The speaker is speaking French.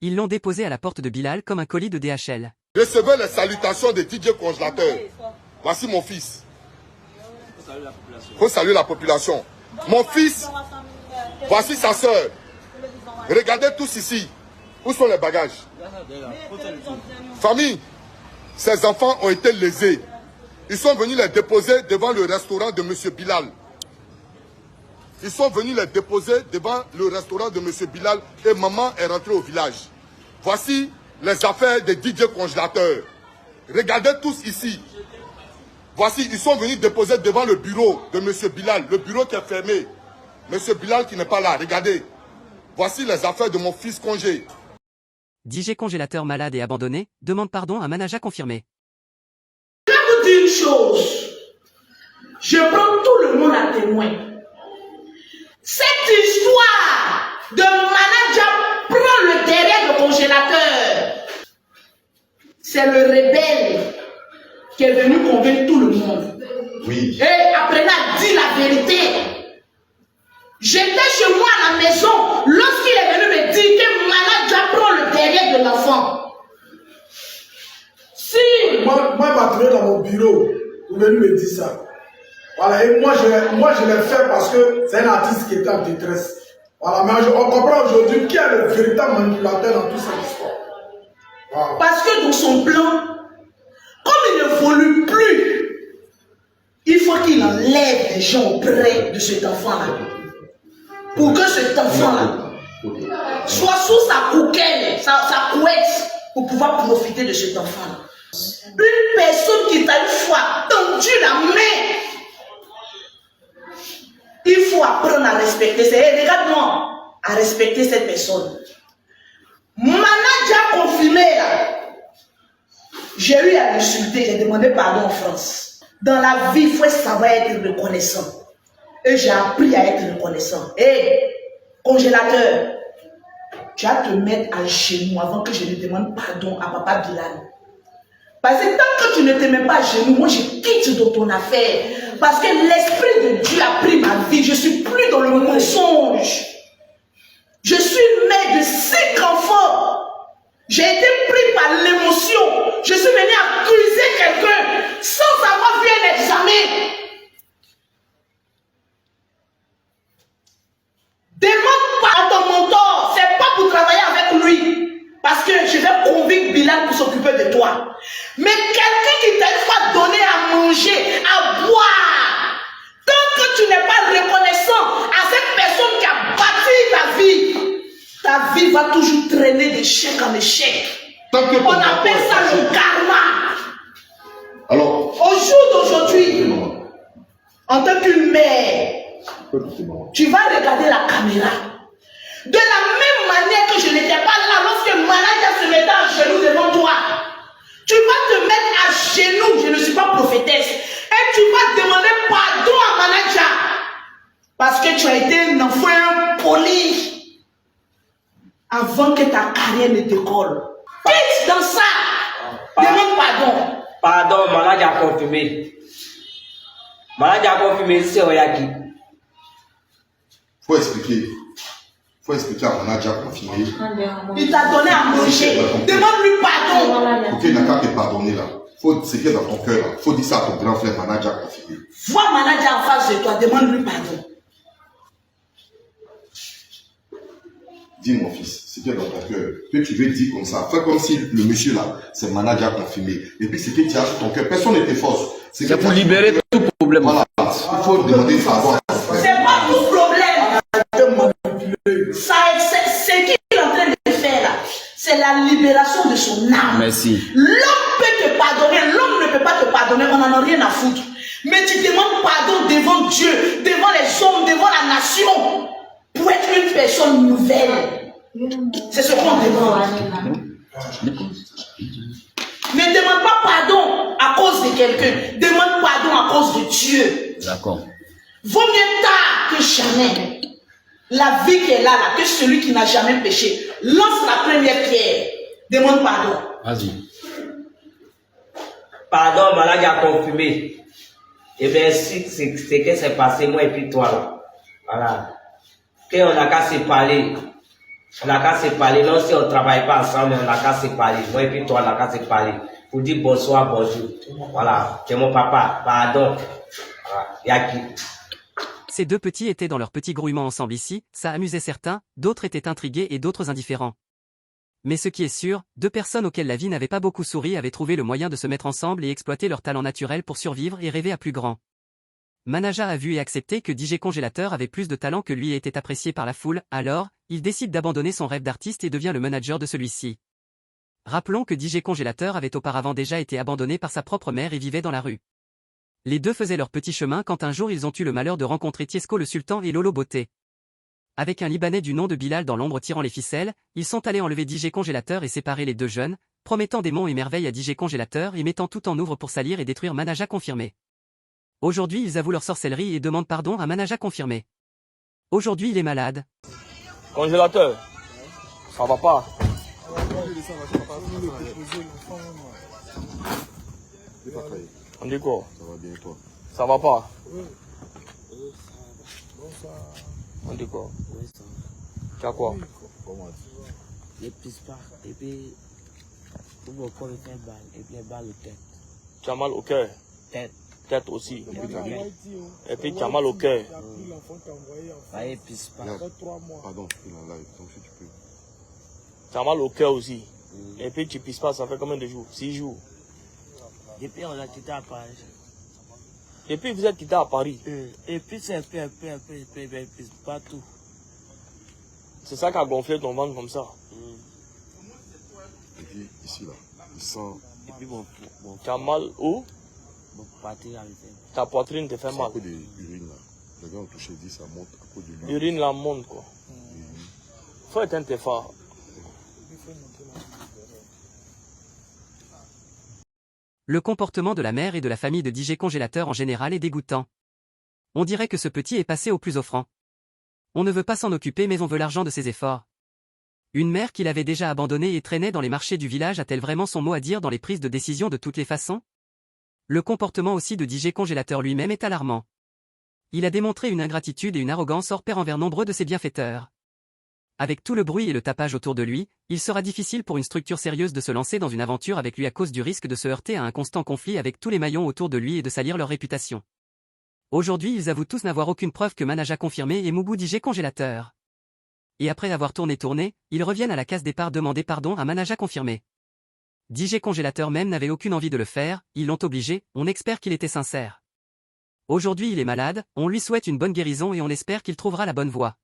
Ils l'ont déposé à la porte de Bilal comme un colis de DHL. Recevez les salutations des DJ congélateurs. Voici mon fils. Il faut saluer la population. Mon fils, voici sa soeur. Regardez tous ici. Où sont les bagages? Famille, ces enfants ont été lésés. Ils sont venus les déposer devant le restaurant de M. Bilal. Ils sont venus les déposer devant le restaurant de M. Bilal et maman est rentrée au village. Voici les affaires des DJ congélateurs. Regardez tous ici. Voici, ils sont venus déposer devant le bureau de M. Bilal. Le bureau qui est fermé. M. Bilal qui n'est pas là. Regardez. Voici les affaires de mon fils congé. DJ congélateur malade et abandonné, demande pardon à manager confirmé. Je vais vous dire une chose. Je prends tout le monde à témoin. Cette histoire de manager prend le derrière le congélateur. C'est le rebelle qui est venu convaincre tout le monde. Oui. Et apprenez à dire la vérité. J'étais chez moi à la maison lorsqu'il est venu me dire que manager prend le derrière de l'enfant. Si. Moi, m'a trouvé dans mon bureau, vous venez me dire ça. Voilà, et moi je l'ai fait parce que c'est un artiste qui était en détresse. Voilà, mais on comprend aujourd'hui qui est le véritable manipulateur dans toute cette histoire. Voilà. Parce que dans son plan, comme il ne vole plus, il faut qu'il enlève les gens auprès de cet enfant-là. Pour que cet enfant-là soit sous sa couquelle, sa couette, pour pouvoir profiter de cet enfant-là. Une personne qui t'a une fois tendu la main, il faut apprendre à respecter. Regarde-moi, à respecter cette personne. Manager confirmé là. J'ai eu à l'insulter, j'ai demandé pardon en France. Dans la vie, il faut savoir être reconnaissant. Et j'ai appris à être reconnaissant. Hé, congélateur, tu vas te mettre à genoux avant que je ne demande pardon à papa Bilal. Parce que tant que tu ne te mets pas à genoux, moi je quitte dans ton affaire. Parce que l'Esprit de Dieu a pris ma vie. Je ne suis plus dans le mensonge. Je suis mère de 5 enfants. J'ai été pris par l'émotion. Je suis venu accuser quelqu'un sans avoir vu un examen. Demande pas à ton mentor. C'est pas pour travailler avec lui. Parce que je vais convaincre Bilal pour s'occuper de toi. Mais quelqu'un qui t'a une fois donné à manger, à boire, tant que tu n'es pas reconnaissant à cette personne qui a bâti ta vie va toujours traîner d'échec en échec. On appelle ça le karma. Alors, au jour d'aujourd'hui, en tant qu'une mère, tu vas regarder la caméra. De la même manière que je n'étais pas là lorsque manager se mettait à genoux devant toi. Tu vas te mettre à genoux, je ne suis pas prophétesse, et tu vas demander pardon à manager. Parce que tu as été un enfant poli avant que ta carrière ne décolle. Quitte dans ça. Demande pardon. Pardon, manager a confirmé. Manager a confirmé, c'est Oyaki. faut expliquer à manager confirmé. Il t'a donné à manger. Demande-lui pardon. Ok, il n'a qu'à te pardonner là. Faut ce qui est dans ton cœur là. Faut dire ça à ton grand frère manager confirmé. Vois manager en face de toi, demande-lui pardon. Dis mon fils, ce qui est dans ton cœur, que tu veux dire comme ça. Fais comme si le monsieur là, c'est manager confirmé. Et puis ce que tu as sur ton cœur, personne ne te force. C'est pour libérer tout problème. Voilà. Il faut demander ça à voir. C'est pas tout problème. Ça, c'est ce qu'il est en train de faire là. C'est la libération de son âme. Merci. L'homme peut te pardonner, l'homme ne peut pas te pardonner, on n'en a rien à foutre. Mais tu demandes pardon devant Dieu, devant les hommes, devant la nation, pour être une personne nouvelle. C'est ce qu'on demande. Ne demande pas pardon à cause de quelqu'un, demande pardon à cause de Dieu. D'accord. Vaut mieux tard que jamais. La vie qui est là, que celui qui n'a jamais péché. Lance la première pierre. Demande pardon. Vas-y. Pardon, manager a confirmé. Et bien, si c'est que c'est passé, moi et puis toi là. Voilà. Qu'on n'a qu'à se parler. On n'a qu'à se parler. Non, si on ne travaille pas ensemble, on n'a qu'à se parler. Moi et puis toi, on n'a qu'à se parler. Pour dire bonsoir, bonjour. Voilà. C'est mon papa. Pardon. Voilà. Yaki. Ces deux petits étaient dans leur petit grouillement ensemble ici, ça amusait certains, d'autres étaient intrigués et d'autres indifférents. Mais ce qui est sûr, deux personnes auxquelles la vie n'avait pas beaucoup souri avaient trouvé le moyen de se mettre ensemble et exploiter leur talent naturel pour survivre et rêver à plus grand. Manaja a vu et accepté que DJ Congélateur avait plus de talent que lui et était apprécié par la foule, alors, il décide d'abandonner son rêve d'artiste et devient le manager de celui-ci. Rappelons que DJ Congélateur avait auparavant déjà été abandonné par sa propre mère et vivait dans la rue. Les deux faisaient leur petit chemin quand un jour ils ont eu le malheur de rencontrer Tiesco le Sultan et Lolo Beauté. Avec un Libanais du nom de Bilal dans l'ombre tirant les ficelles, ils sont allés enlever DJ Congélateur et séparer les deux jeunes, promettant des monts et merveilles à DJ Congélateur et mettant tout en oeuvre pour salir et détruire Manaja confirmé. Aujourd'hui ils avouent leur sorcellerie et demandent pardon à Manaja confirmé. Aujourd'hui il est malade. Congélateur, ça va pas. On dit quoi? Ça va bien et toi? Ça va pas. On dit quoi? Tu as quoi? Les pisse pas, et puis, tout mon corps me fait mal, et puis mal au tête. Tu as mal au cœur? Tête. Tête aussi. Et puis tu as mal au cœur. Voyez, pisse pas. Pardon, il est en live, donc si tu peux. Tu as mal au cœur aussi. Et puis tu pisses pas, ça fait combien de jours? 6 jours. Et puis on a quitté à Paris. Et puis vous êtes quitté à Paris. Et puis c'est un peu, pisse pas tout. C'est ça qui a gonflé ton ventre comme ça. Et puis ici là, il sent. Et puis mon Tu as mal où? parti avec elle. Ta poitrine te fait C'est mal. à cause des urines là. Les gars ont touché, dit ça monte à cause de l'urine. L'urine la monte quoi. Faut éteindre tes phares. Le comportement de la mère et de la famille de DJ Congélateur en général est dégoûtant. On dirait que ce petit est passé au plus offrant. On ne veut pas s'en occuper mais on veut l'argent de ses efforts. Une mère qu'il avait déjà abandonnée et traînait dans les marchés du village a-t-elle vraiment son mot à dire dans les prises de décision de toutes les façons? Le comportement aussi de DJ Congélateur lui-même est alarmant. Il a démontré une ingratitude et une arrogance hors pair envers nombreux de ses bienfaiteurs. Avec tout le bruit et le tapage autour de lui, il sera difficile pour une structure sérieuse de se lancer dans une aventure avec lui à cause du risque de se heurter à un constant conflit avec tous les maillons autour de lui et de salir leur réputation. Aujourd'hui ils avouent tous n'avoir aucune preuve que Manaja confirmé et Moubou DJ Congélateur. Et après avoir tourné, ils reviennent à la case départ demander pardon à Manaja confirmé. DJ Congélateur même n'avait aucune envie de le faire, ils l'ont obligé, on espère qu'il était sincère. Aujourd'hui il est malade, on lui souhaite une bonne guérison et on espère qu'il trouvera la bonne voie.